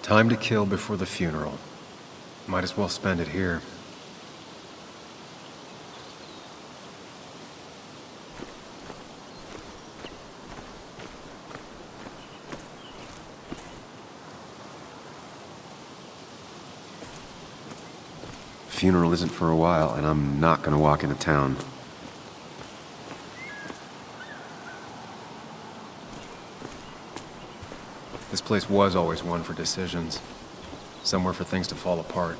Time to kill before the funeral. Might as well spend it here. Funeral isn't for a while, and I'm not gonna walk into town. This place was always one for decisions. Somewhere for things to fall apart.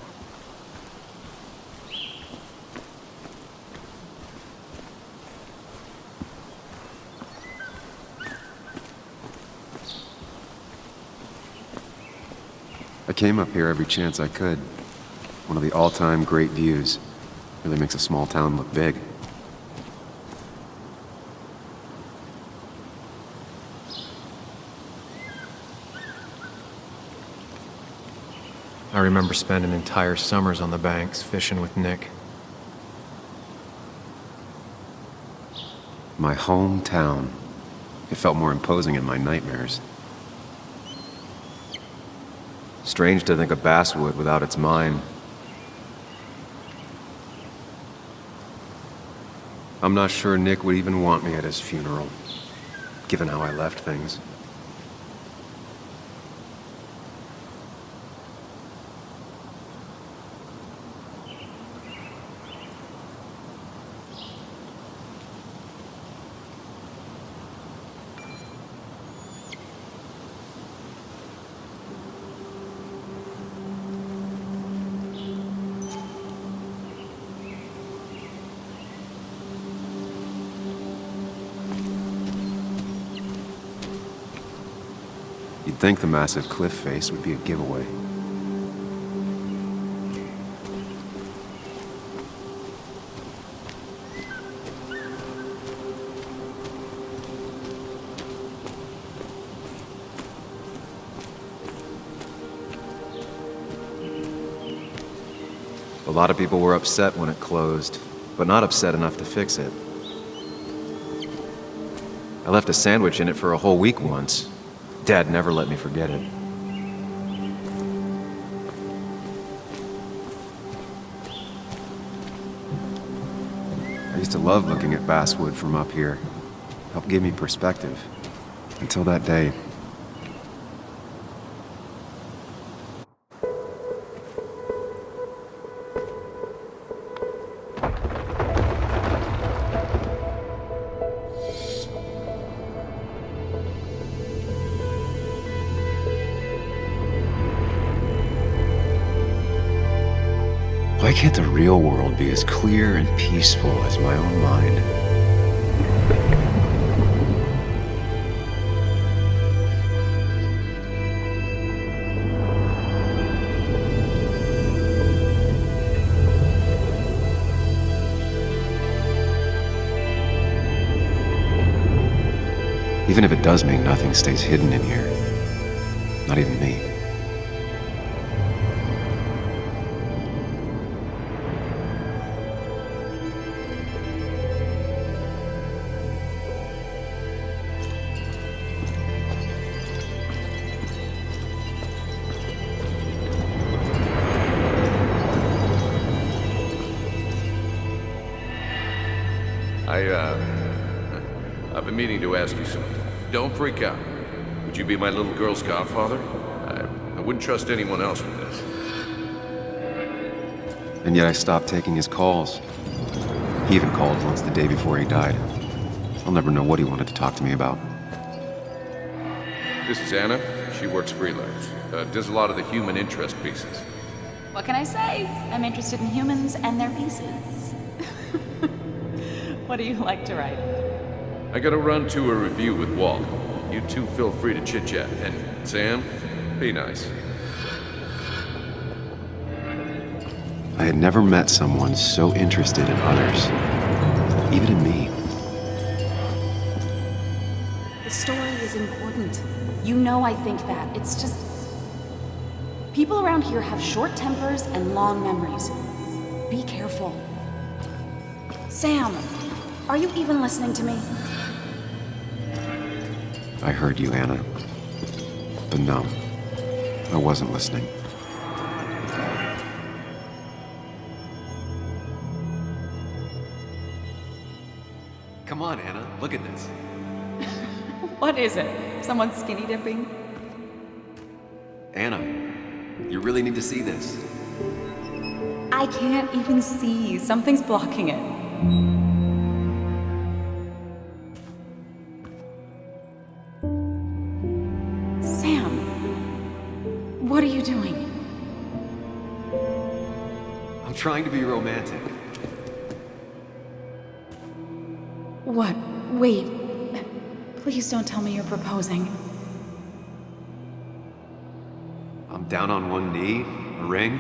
I came up here every chance I could. One of the all-time great views. Really makes a small town look big. I remember spending entire summers on the banks, fishing with Nick. My hometown. It felt more imposing in my nightmares. Strange to think of Basswood without its mine. I'm not sure Nick would even want me at his funeral, given how I left things. You'd think the massive cliff face would be a giveaway. A lot of people were upset when it closed, but not upset enough to fix it. I left a sandwich in it for a whole week once. Dad never let me forget it. I used to love looking at Basswood from up here. Helped give me perspective. Until that day. Why can't the real world be as clear and peaceful as my own mind? Even if it does mean nothing stays hidden in here. Not even me. I've been meaning to ask you something. Don't freak out. Would you be my little girl's godfather? I wouldn't trust anyone else with this. And yet I stopped taking his calls. He even called once the day before he died. I'll never know what he wanted to talk to me about. This is Anna. She works freelance. Does a lot of the human interest pieces. What can I say? I'm interested in humans and their pieces. What do you like to write? I gotta run to a review with Walt. You two feel free to chit-chat. And Sam, be nice. I had never met someone so interested in others. Even in me. The story is important. You know I think that. It's just... people around here have short tempers and long memories. Be careful. Sam, are you even listening to me? I heard you, Anna. But no. I wasn't listening. Come on, Anna, look at this. What is it? Someone skinny dipping? Anna, you really need to see this. I can't even see. Something's blocking it. Sam, what are you doing? I'm trying to be romantic. What? Wait. Please don't tell me you're proposing. I'm down on one knee, a ring.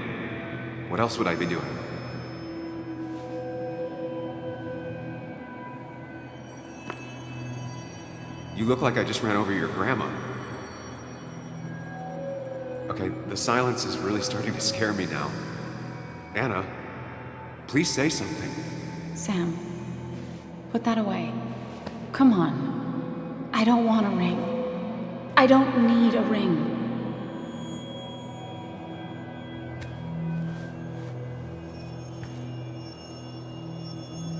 What else would I be doing? You look like I just ran over your grandma. Okay, the silence is really starting to scare me now. Anna, please say something. Sam, put that away. Come on. I don't want a ring. I don't need a ring.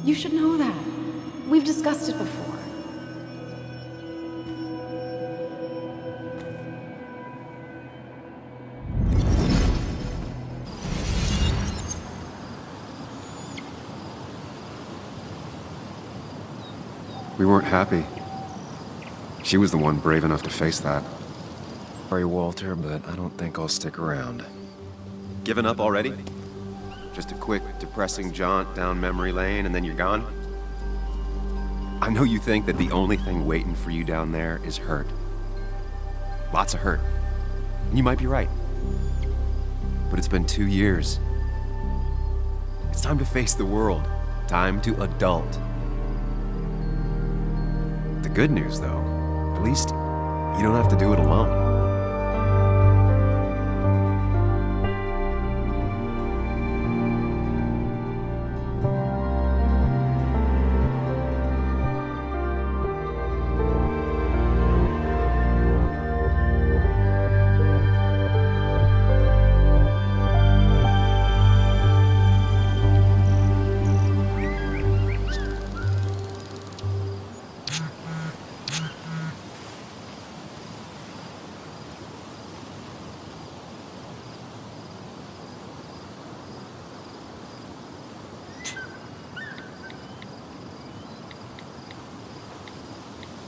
You should know that. We've discussed it before. We weren't happy. She was the one brave enough to face that. Sorry, Walter, but I don't think I'll stick around. Given up already? Just a quick, depressing jaunt down memory lane and then you're gone? I know you think that the only thing waiting for you down there is hurt. Lots of hurt. And you might be right. But it's been 2 years. It's time to face the world. Time to adult. The good news, though, at least you don't have to do it alone.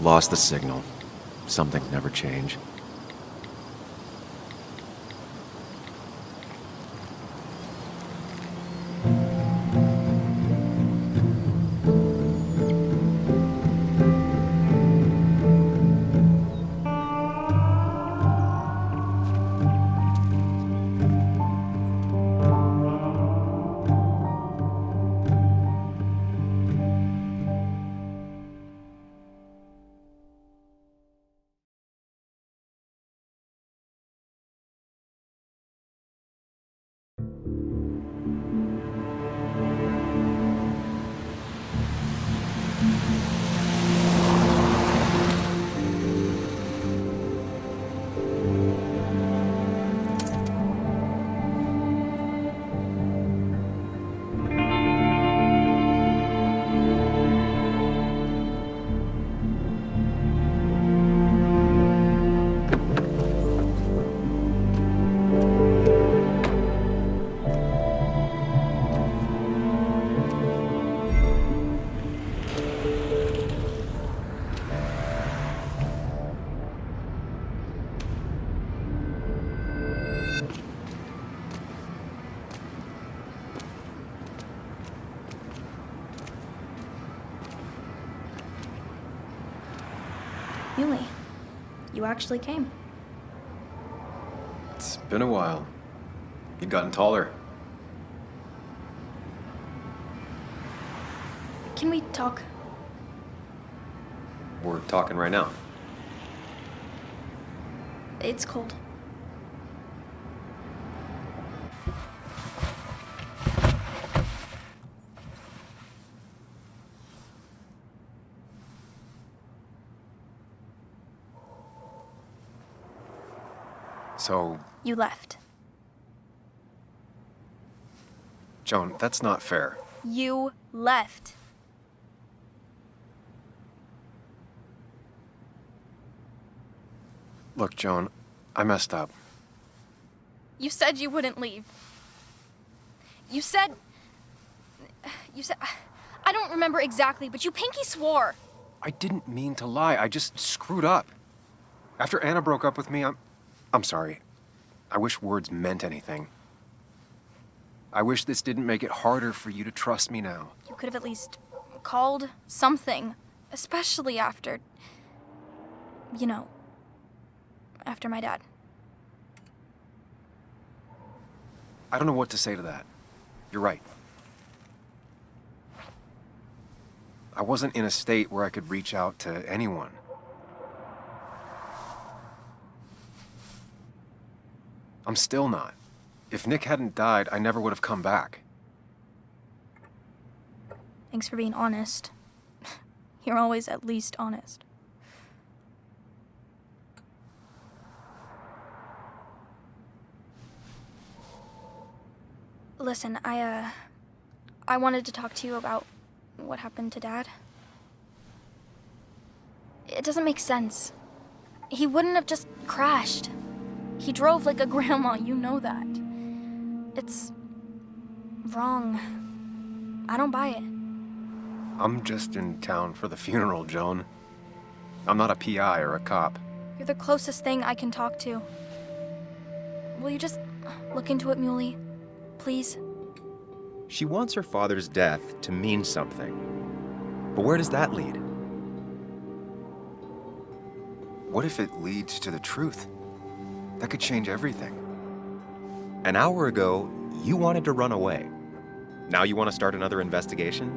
Lost the signal. Some things never change. Yuli, you actually came. It's been a while. You'd gotten taller. Can we talk? We're talking right now. It's cold. So, You left. Joan, that's not fair. You left. Look, Joan, I messed up. You said you wouldn't leave. You said... I don't remember exactly, but you pinky swore. I didn't mean to lie. I just screwed up. After Anna broke up with me, I'm sorry. I wish words meant anything. I wish this didn't make it harder for you to trust me now. You could have at least called something, especially after... You know, after my dad. I don't know what to say to that. You're right. I wasn't in a state where I could reach out to anyone. I'm still not. If Nick hadn't died, I never would have come back. Thanks for being honest. You're always at least honest. Listen, I wanted to talk to you about what happened to Dad. It doesn't make sense. He wouldn't have just crashed. He drove like a grandma, you know that. It's wrong. I don't buy it. I'm just in town for the funeral, Joan. I'm not a PI or a cop. You're the closest thing I can talk to. Will you just look into it, Muley? Please? She wants her father's death to mean something. But where does that lead? What if it leads to the truth? That could change everything. An hour ago, you wanted to run away. Now you want to start another investigation?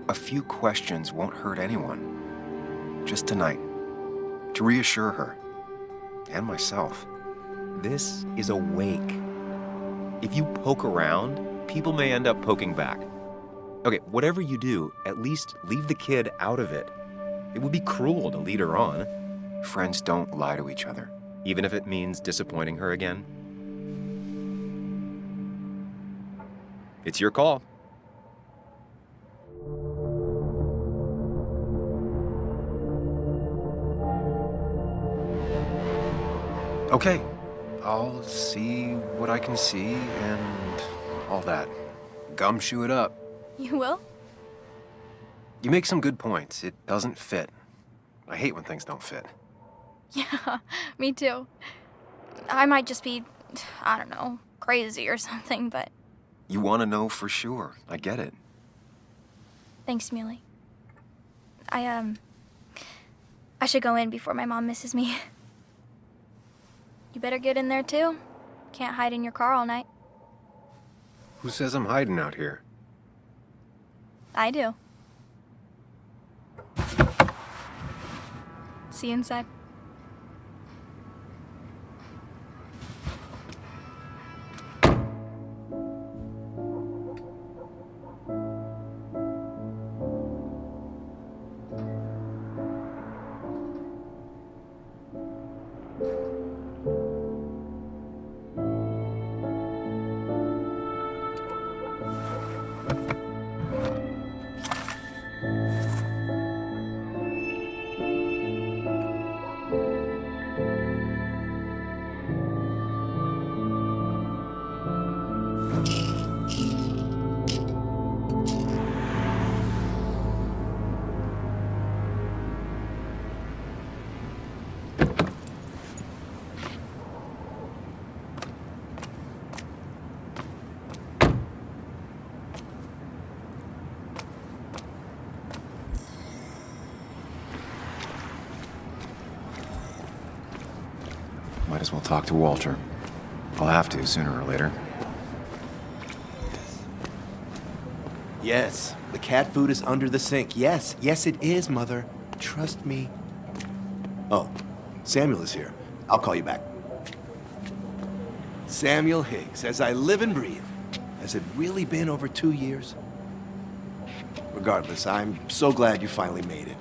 A few questions won't hurt anyone. Just tonight. To reassure her. And myself. This is a wake. If you poke around, people may end up poking back. Okay, whatever you do, at least leave the kid out of it. It would be cruel to lead her on. Friends don't lie to each other. Even if it means disappointing her again. It's your call. Okay. I'll see what I can see and all that. Gumshoe it up. You will? You make some good points. It doesn't fit. I hate when things don't fit. Yeah, me too. I might just be, I don't know, crazy or something, but... You want to know for sure. I get it. Thanks, Muley. I should go in before my mom misses me. You better get in there, too. Can't hide in your car all night. Who says I'm hiding out here? I do. See you inside. Might as well talk to Walter. I'll have to sooner or later. Yes, the cat food is under the sink. Yes, yes it is, Mother. Trust me. Oh, Samuel is here. I'll call you back. Samuel Higgs, as I live and breathe. Has it really been over 2 years? Regardless, I'm so glad you finally made it.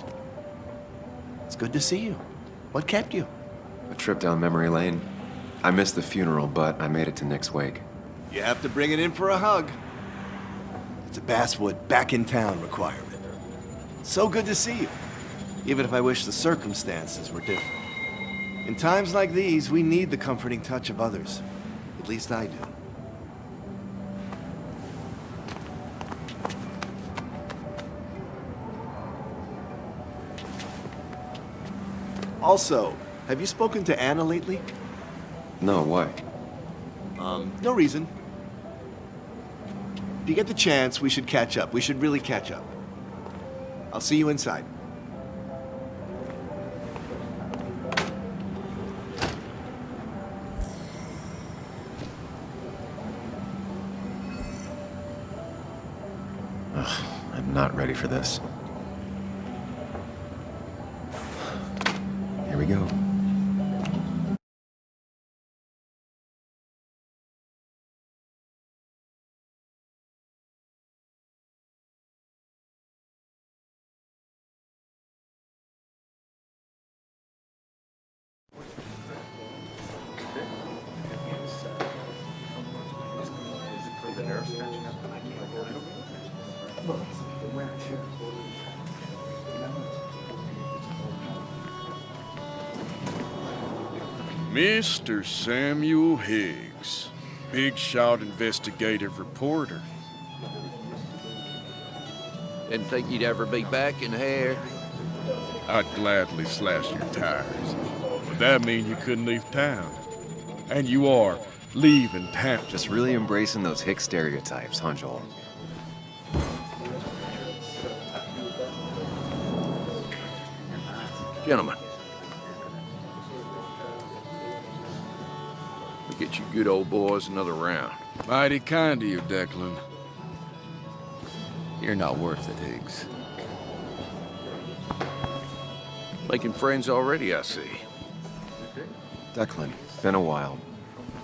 It's good to see you. What kept you? A trip down memory lane. I missed the funeral, but I made it to Nick's wake. You have to bring it in for a hug. It's a Basswood back in town requirement. So good to see you, even if I wish the circumstances were different. In times like these, we need the comforting touch of others. At least I do. Also, have you spoken to Anna lately? No, why? No reason. If you get the chance, we should catch up. We should really catch up. I'll see you inside. I'm not ready for this. Here we go. Mr. Samuel Higgs, big shot investigative reporter. Didn't think you'd ever be back in here. I'd gladly slash your tires. Would that mean you couldn't leave town? And you are leaving town. Just really embracing those hick stereotypes, huh, Joel? Gentlemen. We'll get you good old boys another round. Mighty kind of you, Declan. You're not worth it, Higgs. Making friends already, I see. Declan, been a while.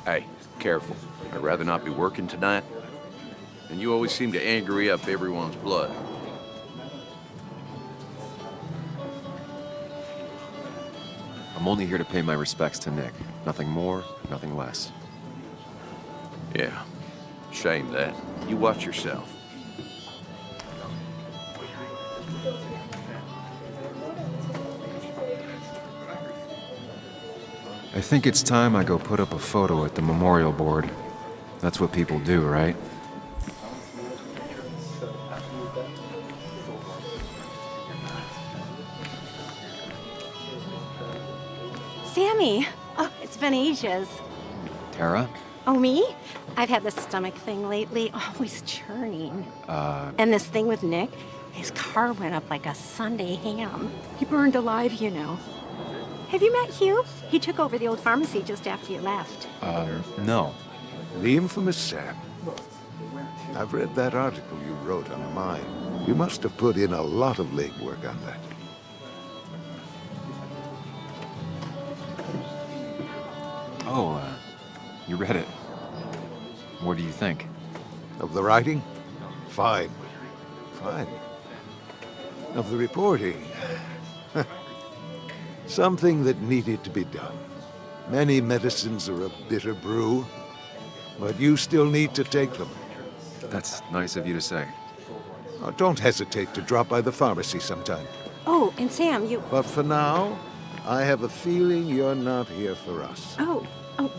Hey, careful. I'd rather not be working tonight. And you always seem to angry up everyone's blood. I'm only here to pay my respects to Nick. Nothing more, nothing less. Yeah. Shame that. You watch yourself. I think it's time I go put up a photo at the memorial board. That's what people do, right? Sammy! Oh, it's been ages. Tara? Oh, me? I've had this stomach thing lately, always churning. And this thing with Nick, his car went up like a Sunday ham. He burned alive, you know. Have you met Hugh? He took over the old pharmacy just after you left. No. The infamous Sam. I've read that article you wrote on mine. You must have put in a lot of legwork on that. Oh, you read it. What do you think? Of the writing? Fine. Fine. Of the reporting? Something that needed to be done. Many medicines are a bitter brew, but you still need to take them. That's nice of you to say. Oh, don't hesitate to drop by the pharmacy sometime. Oh, and Sam, you... But for now, I have a feeling you're not here for us. Oh,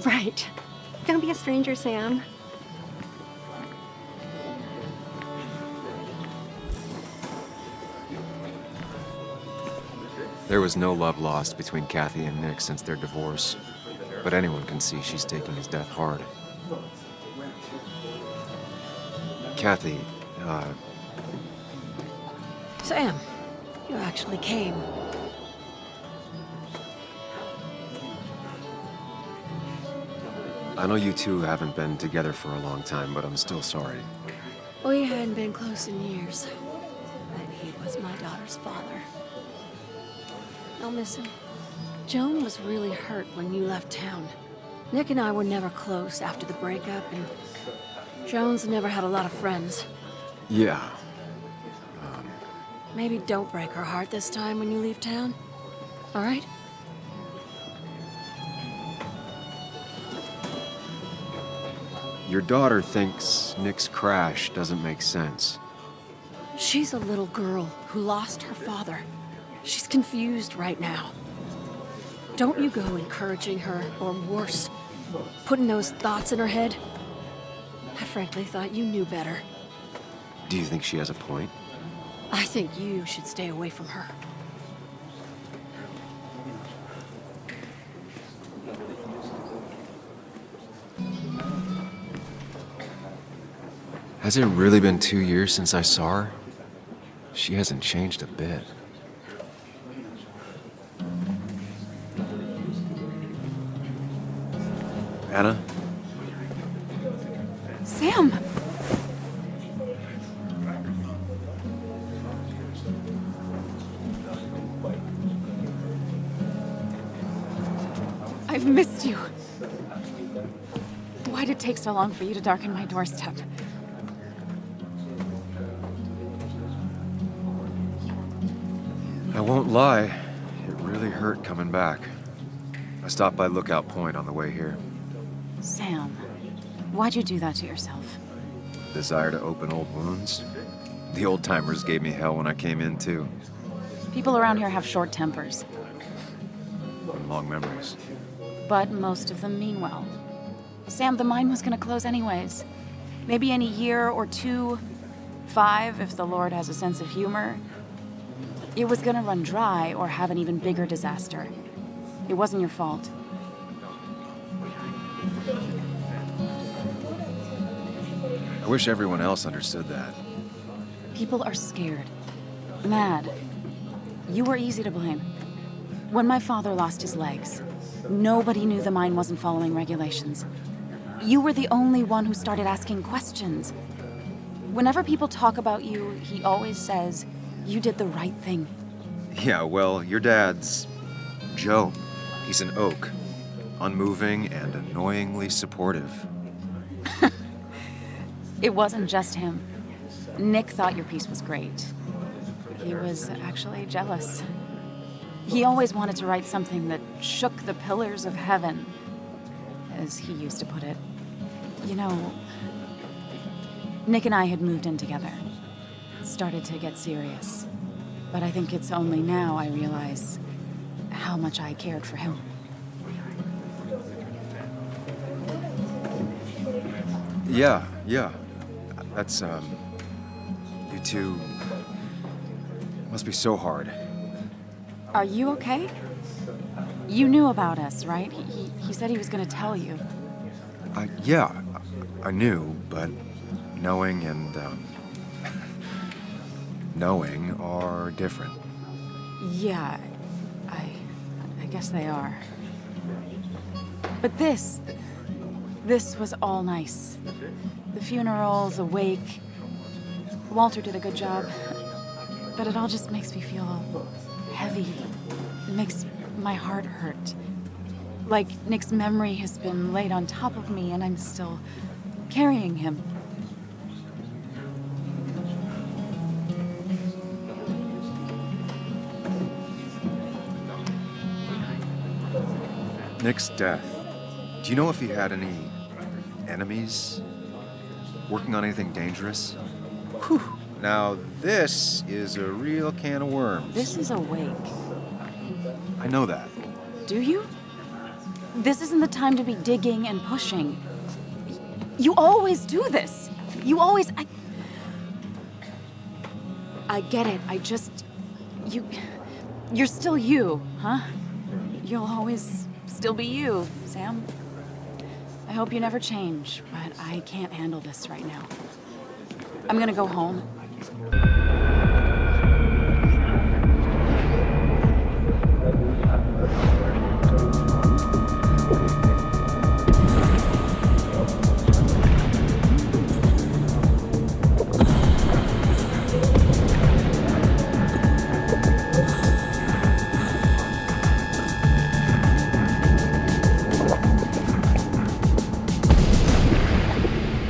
right. Don't be a stranger, Sam. There was no love lost between Kathy and Nick since their divorce, but anyone can see she's taking his death hard. Kathy, Sam, you actually came. I know you two haven't been together for a long time, but I'm still sorry. We hadn't been close in years, but he was my daughter's father. I'll miss him. Joan was really hurt when you left town. Nick and I were never close after the breakup, and Joan's never had a lot of friends. Yeah. Maybe don't break her heart this time when you leave town, all right? Your daughter thinks Nick's crash doesn't make sense. She's a little girl who lost her father. She's confused right now. Don't you go encouraging her, or worse, putting those thoughts in her head. I frankly thought you knew better. Do you think she has a point? I think you should stay away from her. Has it really been 2 years since I saw her? She hasn't changed a bit. Anna? Sam! I've missed you. Why'd it take so long for you to darken my doorstep? I won't lie, it really hurt coming back. I stopped by Lookout Point on the way here. Sam, why'd you do that to yourself? Desire to open old wounds? The old-timers gave me hell when I came in, too. People around here have short tempers, And long memories. but most of them mean well. Sam, the mine was gonna close anyways. Maybe in a year or 2, 5, if the Lord has a sense of humor. It was gonna run dry or have an even bigger disaster. It wasn't your fault. I wish everyone else understood that. People are scared. Mad. You were easy to blame. When my father lost his legs, nobody knew the mine wasn't following regulations. You were the only one who started asking questions. Whenever people talk about you, he always says, you did the right thing. Yeah, well, your dad's Joe. He's an oak. Unmoving and annoyingly supportive. It wasn't just him. Nick thought your piece was great. He was actually jealous. He always wanted to write something that shook the pillars of heaven, as he used to put it. You know, Nick and I had moved in together. Started to get serious. But I think it's only now I realize how much I cared for him. Yeah. That's, you two must be so hard. Are you okay? You knew about us, right? He said he was gonna tell you. Yeah, I knew, but knowing and, knowing are different. Yeah, I guess they are. But this was all nice. The funeral, the wake. Walter did a good job. But it all just makes me feel heavy. It makes my heart hurt. Like Nick's memory has been laid on top of me and I'm still carrying him. Nick's death. Do you know if he had any enemies? Working on anything dangerous? Whew. Now, this is a real can of worms. This is a wake. I know that. Do you? This isn't the time to be digging and pushing. You always do this. You always... I get it. I just... You're still you, huh? You'll always still be you, Sam. I hope you never change, but I can't handle this right now. I'm gonna go home.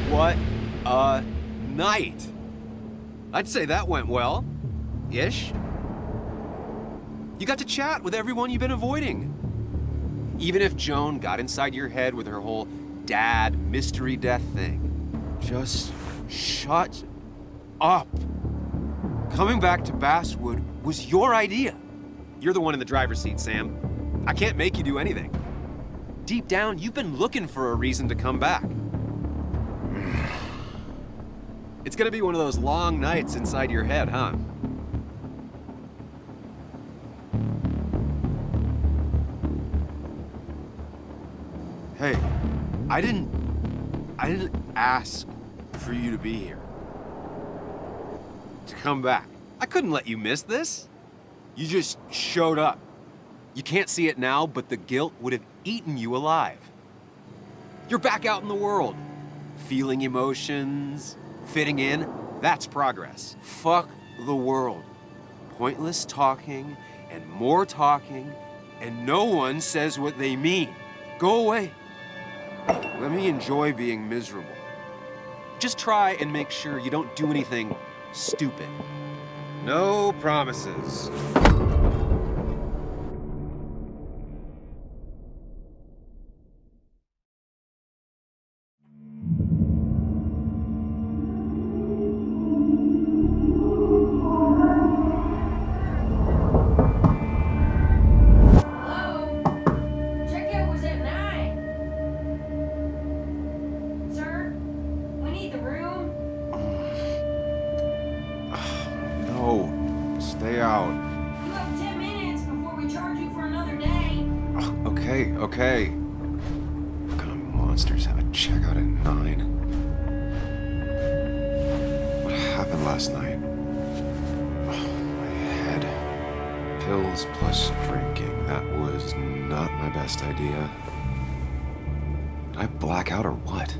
What a night! I'd say that went well. Ish. You got to chat with everyone you've been avoiding. Even if Joan got inside your head with her whole dad mystery death thing. Just shut up. Coming back to Basswood was your idea. You're the one in the driver's seat, Sam. I can't make you do anything. Deep down, you've been looking for a reason to come back. It's gonna be one of those long nights inside your head, huh? Hey, I didn't ask for you to be here. To come back. I couldn't let you miss this. You just showed up. You can't see it now, but the guilt would have eaten you alive. You're back out in the world. Feeling emotions, fitting in, that's progress. Fuck the world. Pointless talking and more talking, and no one says what they mean. Go away. Let me enjoy being miserable. Just try and make sure you don't do anything stupid. No promises. Stay out. You have 10 minutes before we charge you for another day. Okay. What kind of monsters have a checkout at 9? What happened last night? My head. Pills plus drinking. That was not my best idea. Did I black out or what?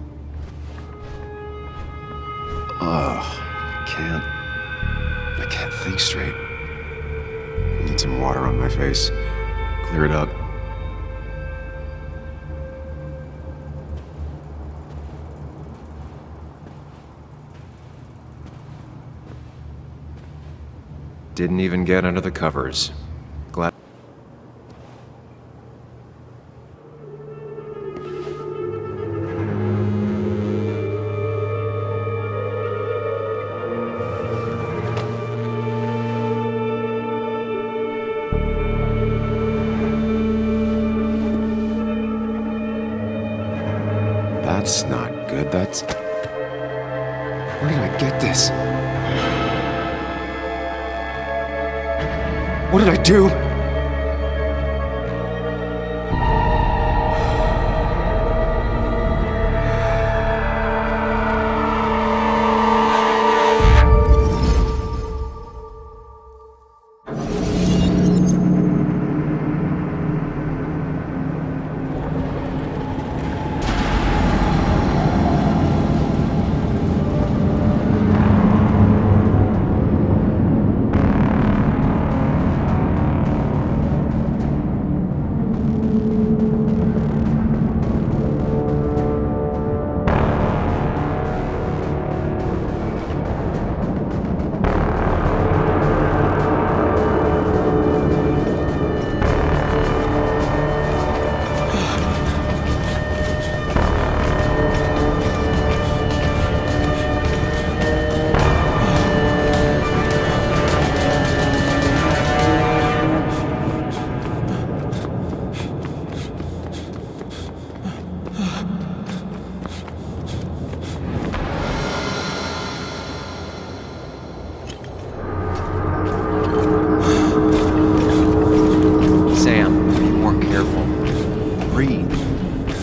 I can't think straight. I need some water on my face. Clear it up. Didn't even get under the covers. Glad. That's not good. That's... Where did I get this? What did I do?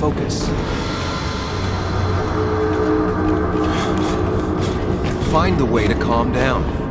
Focus. Find the way to calm down.